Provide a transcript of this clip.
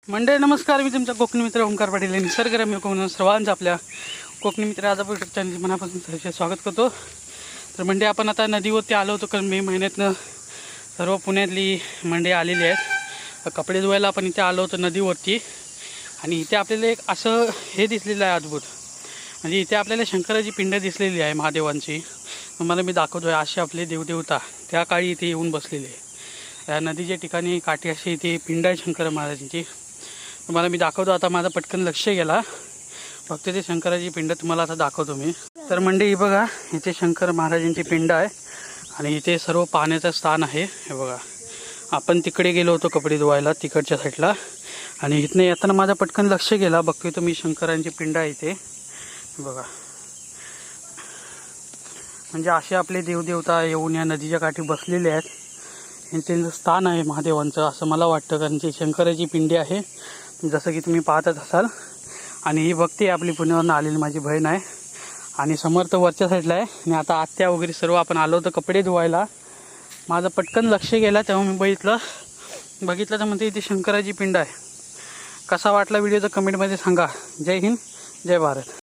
मंडळी नमस्कार, मी तुमचा कोकणी मित्र ओंकार पाटील. निसर्गरम्य कोकण सर्वांचं आपल्या कोकणी मित्र आजा युट्यूब चॅनल मनापासून स्वागत करतो. तर मंडळी आपण आता नदीवरती आलो होतो, कारण मे महिन्यातनं सर्व पुण्यातली मंडळी आलेली आहेत. कपडे धुवायला आपण इथे आलो होतो नदीवरती. आणि इथे आपल्याला एक असं हे दिसलेलं आहे अद्भुत, म्हणजे इथे आपल्याला शंकराची पिंड दिसलेली आहे महादेवांची. तुम्हाला मी दाखवतो आहे. असे आपले देवदेवता त्या काळी इथे येऊन बसलेले आहे. या नदीच्या ठिकाणी काठी अशी इथे पिंड आहे शंकर महाराजांची. तुम्हाला मी दाखवतो. आता माझं पटकन लक्ष गेला, फक्त ते शंकराची पिंड तुम्हाला आता दाखवतो मी. तर मंडळी ही बघा, इथे शंकर महाराजांची पिंड आहे आणि इथे सर्व पाण्याचं स्थान आहे. हे बघा, आपण तिकडे गेलो होतो कपडे धुवायला तिकडच्या साईडला, आणि इथनं येताना माझा पटकन लक्ष गेला. बघतोय तुम्ही शंकरांची पिंड आहे इथे. बघा, म्हणजे असे आपले देवदेवता येऊन या नदीच्या काठी बसलेले आहेत. आणि त्यांचं स्थान आहे महादेवांचं असं मला वाटतं, कारण ती शंकराची पिंडी आहे जसं की तुम्ही पाहतच असाल. आणि ही भक्ती आपली पुण्यावरून आलेली माझी बहीण आहे, आणि समर्थ वरच्या साईडला आहे. आणि आता आत्या वगैरे सर्व आपण आलो होतो कपडे धुवायला. माझं पटकन लक्ष गेला, तेव्हा मी बघितलं तर म्हणते इथे शंकराची पिंड आहे. कसा वाटला व्हिडिओ तर कमेंटमध्ये सांगा. जय हिंद, जय भारत.